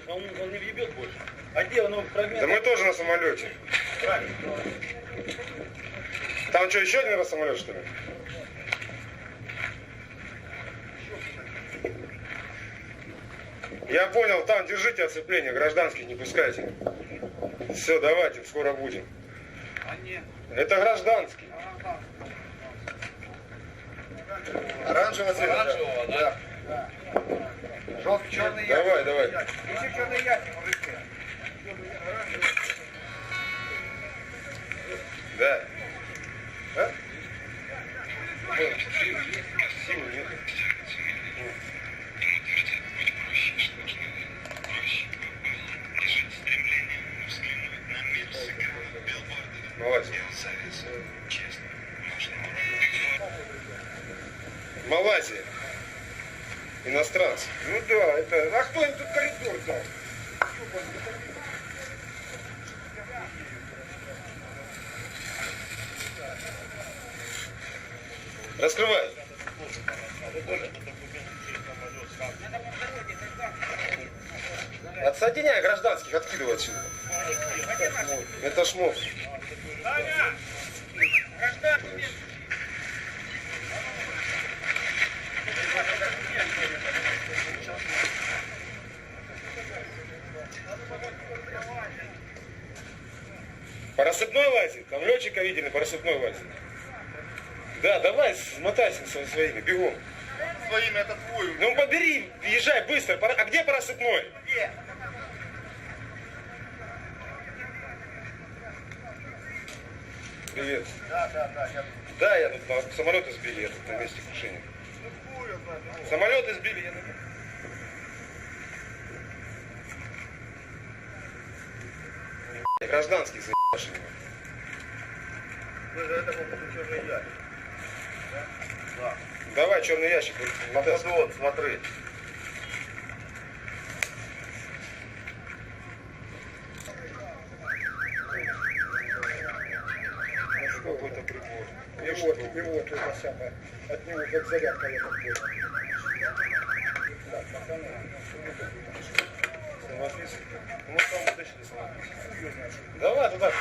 Он не въебет больше. А где он фрагмент? Да мы тоже на самолете. Правильно. Там что, еще один раз самолет, что ли? Я понял, там держите оцепление, гражданских не пускайте. Все, давайте, скоро будем. А нет. Это гражданский. Оранжевого цвета? Оранжевого, да? Да. Желтый, черный ящик. Давай, давай. Еще черный ящик, мужики. Да. А? Сил нет. Малайзия. Малайзия. Иностранцы. Ну да, это... А кто им тут коридор дал? Раскрывай. Отсоединяй гражданских, откидывай отсюда. Это шмов. По рассыпной лазит. Там летчика видели, по рассыпной лазит. Да, давай, смотайся со своими, бегом. Своими это твой. Ну побери, езжай быстро. А где по рассыпной? Где? Привет. Да. Да, я тут самолеты сбили, я тут на месте крушения. Самолеты сбили, я тут. Гражданский заебашенный. Это черный ящик. Да? Давай, черный ящик. Вот, смотри. Что это прибор? Пивот, это самое. От него как зарядка, я так понял. Так, пацаны. Самопис. Ну, там вытащили самопис. Давай, туда.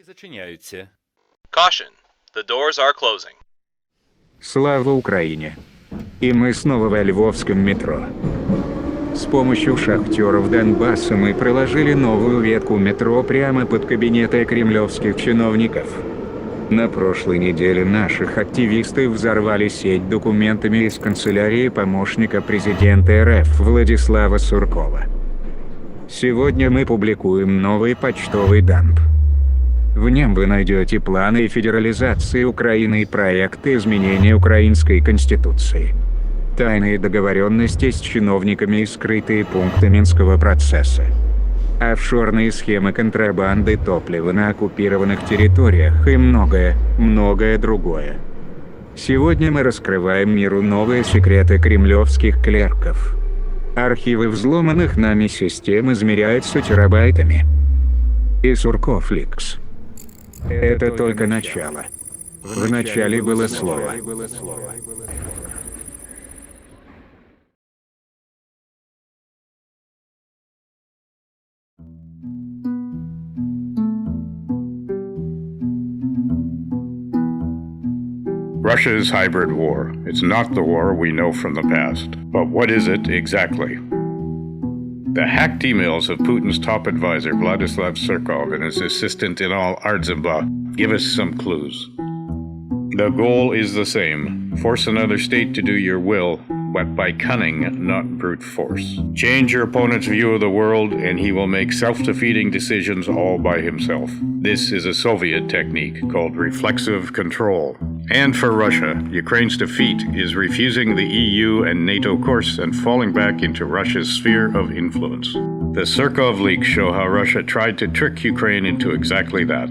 Зачиняються. Caution. The doors are closing. Слава Украине! И мы снова во львовском метро. С помощью шахтеров Донбасса мы проложили новую ветку метро прямо под кабинеты кремлевских чиновников. На прошлой неделе наших активисты взорвали сеть документами из канцелярии помощника президента РФ Владислава Суркова. Сегодня мы публикуем новый почтовый дамп. В нем вы найдете планы федерализации Украины и проекты изменения украинской конституции. Тайные договоренности с чиновниками и скрытые пункты Минского процесса. Офшорные схемы контрабанды топлива на оккупированных территориях и многое другое. Сегодня мы раскрываем миру новые секреты кремлевских клерков. Архивы взломанных нами систем измеряются терабайтами. И Сурков Ликс. Это только начало. В начале было слово. Russia's hybrid war. It's not the war we know from the past. But what is it exactly? The hacked emails of Putin's top advisor Vladislav Surkov and his assistant Inal Ardzimba give us some clues. The goal is the same: force another state to do your will, but by cunning, not brute force. Change your opponent's view of the world, and he will make self-defeating decisions all by himself. This is a Soviet technique called reflexive control. And for Russia, Ukraine's defeat is refusing the EU and NATO course and falling back into Russia's sphere of influence. The Surkov leaks show how Russia tried to trick Ukraine into exactly that.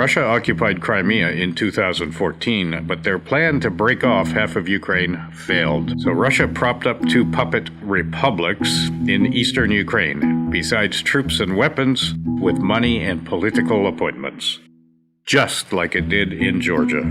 Russia occupied Crimea in 2014, but their plan to break off half of Ukraine failed. So Russia propped up two puppet republics in eastern Ukraine, besides troops and weapons, with money and political appointments. Just like it did in Georgia.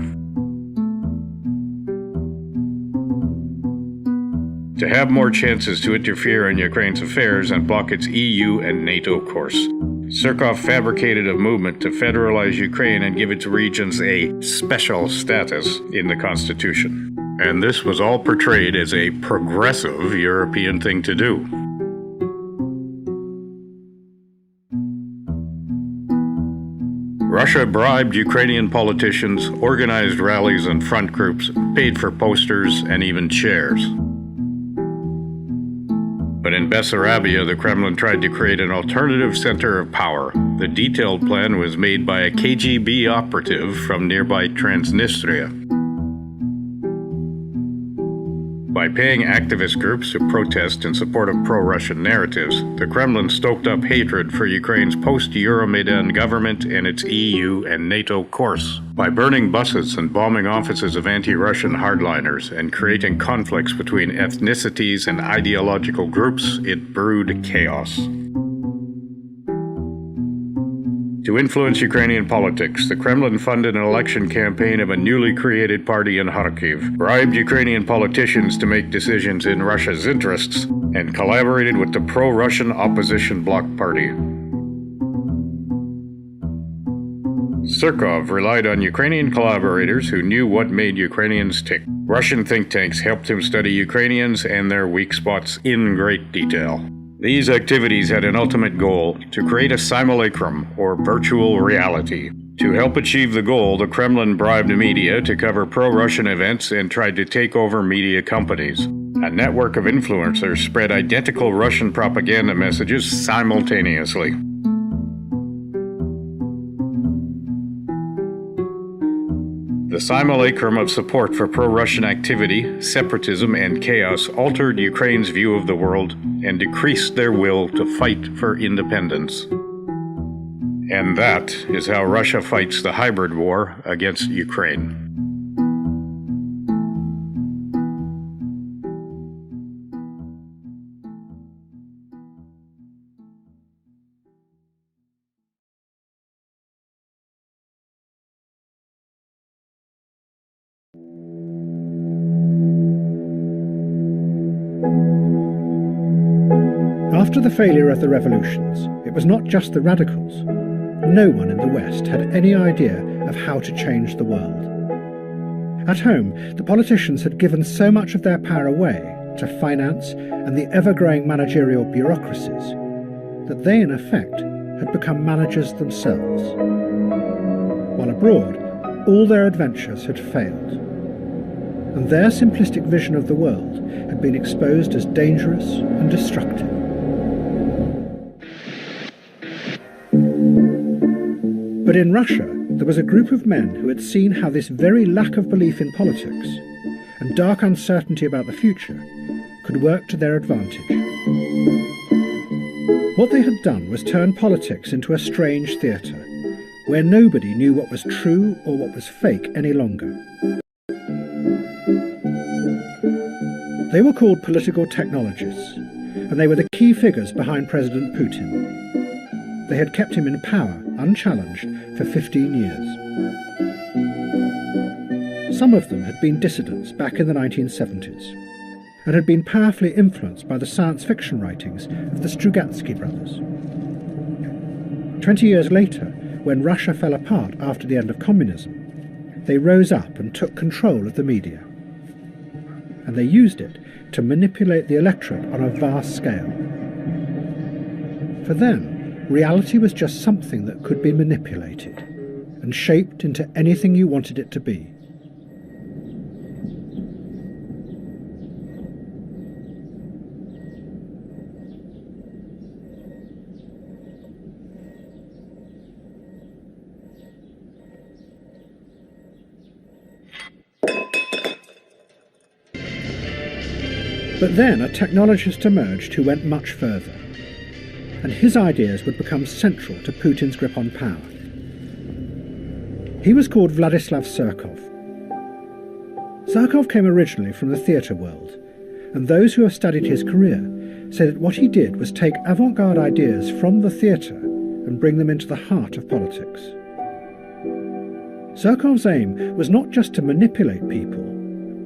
To have more chances to interfere in Ukraine's affairs and block its EU and NATO course, Surkov fabricated a movement to federalize Ukraine and give its regions a special status in the constitution. And this was all portrayed as a progressive European thing to do. Russia bribed Ukrainian politicians, organized rallies and front groups, paid for posters and even chairs. But in Bessarabia, the Kremlin tried to create an alternative center of power. The detailed plan was made by a KGB operative from nearby Transnistria. By paying activist groups to protest in support of pro-Russian narratives, the Kremlin stoked up hatred for Ukraine's post-Euromaidan government and its EU and NATO course. By burning buses and bombing offices of anti-Russian hardliners and creating conflicts between ethnicities and ideological groups, it brewed chaos. To influence Ukrainian politics, the Kremlin funded an election campaign of a newly created party in Kharkiv, bribed Ukrainian politicians to make decisions in Russia's interests, and collaborated with the pro-Russian opposition bloc party. Surkov relied on Ukrainian collaborators who knew what made Ukrainians tick. Russian think tanks helped him study Ukrainians and their weak spots in great detail. These activities had an ultimate goal: to create a simulacrum, or virtual reality. To help achieve the goal, the Kremlin bribed media to cover pro-Russian events and tried to take over media companies. A network of influencers spread identical Russian propaganda messages simultaneously. The simulacrum of support for pro-Russian activity, separatism, and chaos altered Ukraine's view of the world and decreased their will to fight for independence. And that is how Russia fights the hybrid war against Ukraine. After the failure of the revolutions, it was not just the radicals. No one in the West had any idea of how to change the world. At home, the politicians had given so much of their power away to finance and the ever-growing managerial bureaucracies that they, in effect, had become managers themselves. While abroad, all their adventures had failed, and their simplistic vision of the world had been exposed as dangerous and destructive. But in Russia, there was a group of men who had seen how this very lack of belief in politics and dark uncertainty about the future could work to their advantage. What they had done was turn politics into a strange theatre, where nobody knew what was true or what was fake any longer. They were called political technologists, and they were the key figures behind President Putin. They had kept him in power, unchallenged, for 15 years. Some of them had been dissidents back in the 1970s, and had been powerfully influenced by the science fiction writings of the Strugatsky brothers. 20 years later, when Russia fell apart after the end of communism, they rose up and took control of the media. And they used it to manipulate the electorate on a vast scale. For them, reality was just something that could be manipulated and shaped into anything you wanted it to be. But then a technologist emerged who went much further, and his ideas would become central to Putin's grip on power. He was called Vladislav Surkov. Surkov came originally from the theatre world, and those who have studied his career say that what he did was take avant-garde ideas from the theatre and bring them into the heart of politics. Surkov's aim was not just to manipulate people,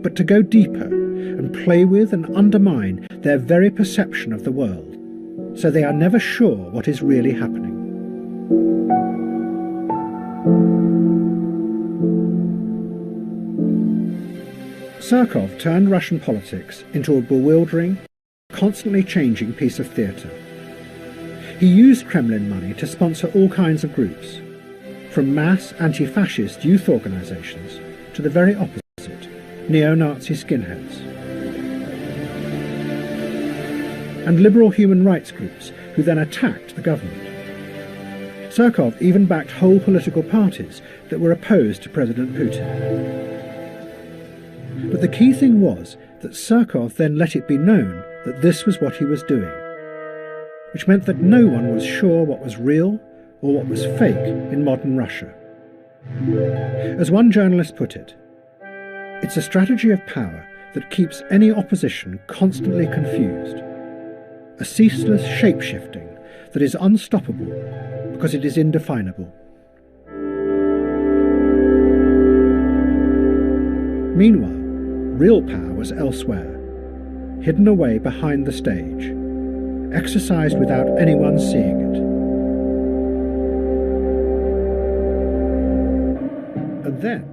but to go deeper and play with and undermine their very perception of the world, so they are never sure what is really happening. Surkov turned Russian politics into a bewildering, constantly changing piece of theatre. He used Kremlin money to sponsor all kinds of groups, from mass anti-fascist youth organisations to the very opposite, neo-Nazi skinheads. And liberal human rights groups who then attacked the government. Surkov even backed whole political parties that were opposed to President Putin. But the key thing was that Surkov then let it be known that this was what he was doing, which meant that no one was sure what was real or what was fake in modern Russia. As one journalist put it, it's a strategy of power that keeps any opposition constantly confused, a ceaseless shape-shifting that is unstoppable because it is indefinable. Meanwhile, real power was elsewhere, hidden away behind the stage, exercised without anyone seeing it. And then,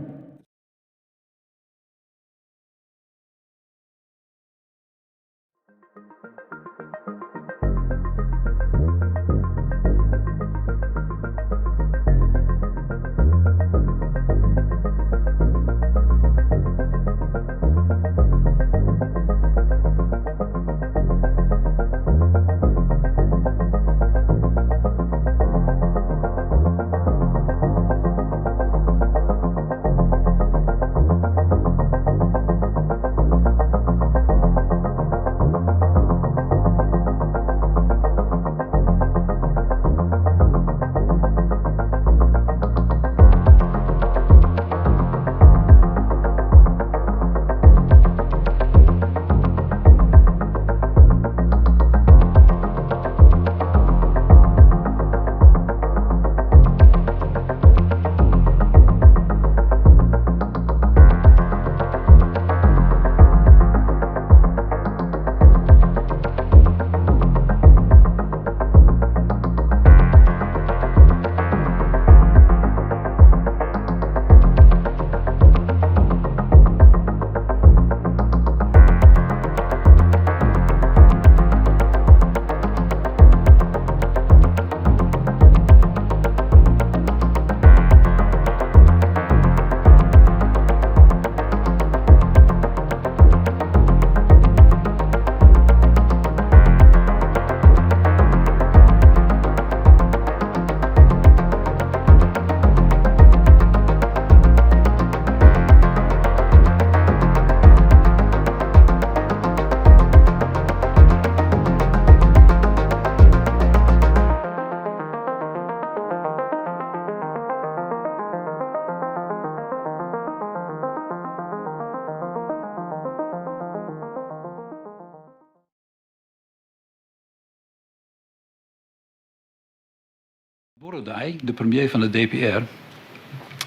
Borodaj, de premier van de DPR,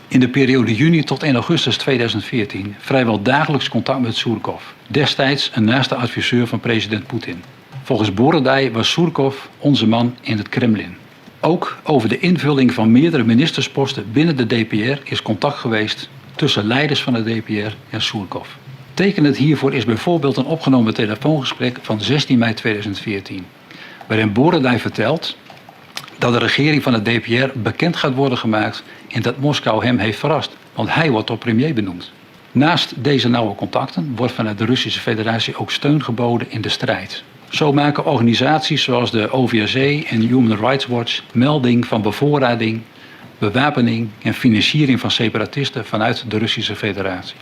in de periode juni tot 1 augustus 2014 vrijwel dagelijks contact met Surkov, destijds een naaste adviseur van president Poetin. Volgens Borodaj was Surkov onze man in het Kremlin. Ook over de invulling van meerdere ministersposten binnen de DPR is contact geweest tussen leiders van de DPR en Surkov. Tekenend hiervoor is bijvoorbeeld een opgenomen telefoongesprek van 16 mei 2014, waarin Borodaj vertelt dat de regering van de DPR bekend gaat worden gemaakt en dat Moskou hem heeft verrast, want hij wordt tot premier benoemd. Naast deze nauwe contacten wordt vanuit de Russische Federatie ook steun geboden in de strijd. Zo maken organisaties zoals de OVSE en Human Rights Watch melding van bevoorrading, bewapening en financiering van separatisten vanuit de Russische Federatie.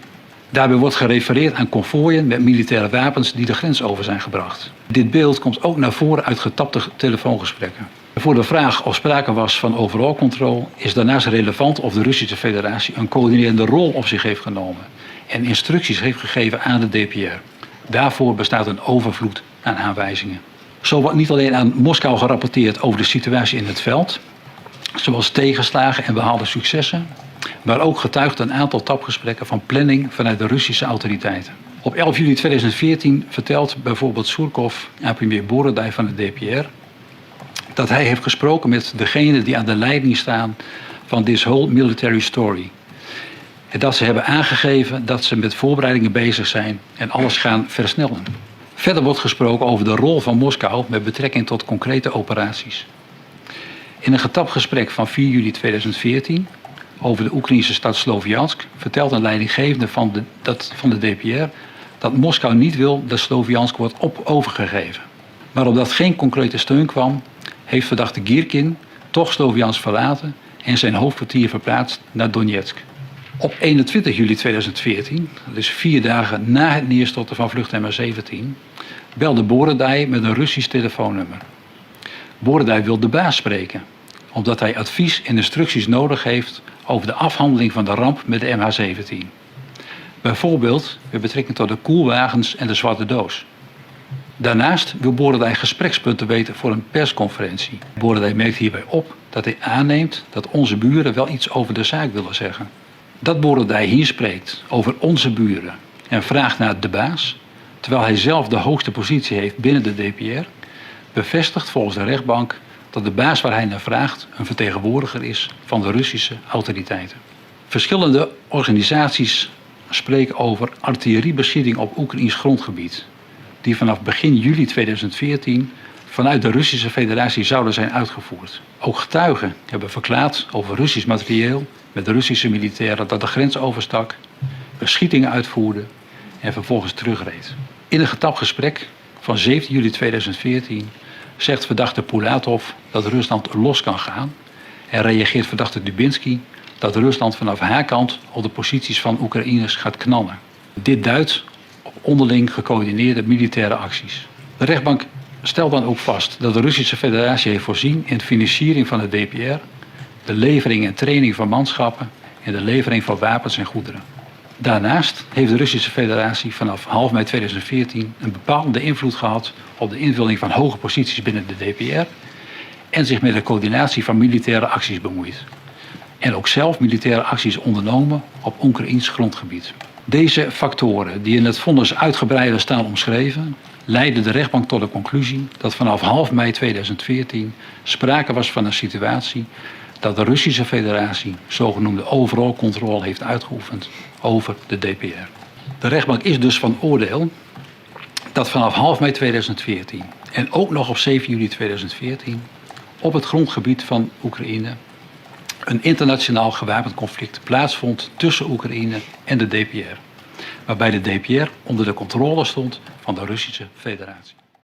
Daarbij wordt gerefereerd aan konvooien met militaire wapens die de grens over zijn gebracht. Dit beeld komt ook naar voren uit getapte telefoongesprekken. Voor de vraag of sprake was van overall control is daarnaast relevant of de Russische Federatie een coördinerende rol op zich heeft genomen en instructies heeft gegeven aan de DPR. Daarvoor bestaat een overvloed aan aanwijzingen. Zo wordt niet alleen aan Moskou gerapporteerd over de situatie in het veld, zoals tegenslagen en behaalde successen, maar ook getuigt een aantal tapgesprekken van planning vanuit de Russische autoriteiten. Op 11 juli 2014 vertelt bijvoorbeeld Surkov aan premier Borodaj van de DPR dat hij heeft gesproken met degenen die aan de leiding staan van this whole military story. En dat ze hebben aangegeven dat ze met voorbereidingen bezig zijn en alles gaan versnellen. Verder wordt gesproken over de rol van Moskou met betrekking tot concrete operaties. In een getapt gesprek van 4 juli 2014 over de Oekraïnse stad Sloviansk vertelt een leidinggevende van de DPR dat Moskou niet wil dat Sloviansk wordt overgegeven. Maar omdat geen concrete steun kwam, heeft verdachte Girkin toch Sloviansk verlaten en zijn hoofdkwartier verplaatst naar Donetsk. Op 21 juli 2014, dus 4 dagen na het neerstorten van vlucht MH17, belde Borodaj met een Russisch telefoonnummer. Borodaj wil de baas spreken, omdat hij advies en instructies nodig heeft over de afhandeling van de ramp met de MH17. Bijvoorbeeld met betrekking tot de koelwagens en de zwarte doos. Daarnaast wil Borodaj gesprekspunten weten voor een persconferentie. Borodaj merkt hierbij op dat hij aanneemt dat onze buren wel iets over de zaak willen zeggen. Dat Borodaj hier spreekt over onze buren en vraagt naar de baas, terwijl hij zelf de hoogste positie heeft binnen de DPR, bevestigt volgens de rechtbank dat de baas waar hij naar vraagt een vertegenwoordiger is van de Russische autoriteiten. Verschillende organisaties spreken over artilleriebeschietting op Oekraïns grondgebied, die vanaf begin juli 2014 vanuit de Russische Federatie zouden zijn uitgevoerd. Ook getuigen hebben verklaard over Russisch materieel met de Russische militairen dat de grens overstak, beschietingen uitvoerde en vervolgens terugreed. In een getapt gesprek van 17 juli 2014 zegt verdachte Pulatov dat Rusland los kan gaan en reageert verdachte Dubinsky dat Rusland vanaf haar kant op de posities van Oekraïners gaat knallen. Dit duidt op onderling gecoördineerde militaire acties. De rechtbank stelt dan ook vast dat de Russische Federatie heeft voorzien in de financiering van de DPR, de levering en training van manschappen en de levering van wapens en goederen. Daarnaast heeft de Russische Federatie vanaf half mei 2014 een bepalende invloed gehad op de invulling van hoge posities binnen de DPR en zich met de coördinatie van militaire acties bemoeid. En ook zelf militaire acties ondernomen op Oekraïns grondgebied. Deze factoren, die in het vonnis uitgebreider staan omschreven, leidden de rechtbank tot de conclusie dat vanaf half mei 2014 sprake was van een situatie dat de Russische Federatie zogenoemde overall controle heeft uitgeoefend over de DPR. De rechtbank is dus van oordeel dat vanaf half mei 2014 en ook nog op 7 juli 2014 op het grondgebied van Oekraïne een internationaal gewapend conflict plaatsvond tussen Oekraïne en de DPR, waarbij de DPR onder de controle stond van de Russische Federatie.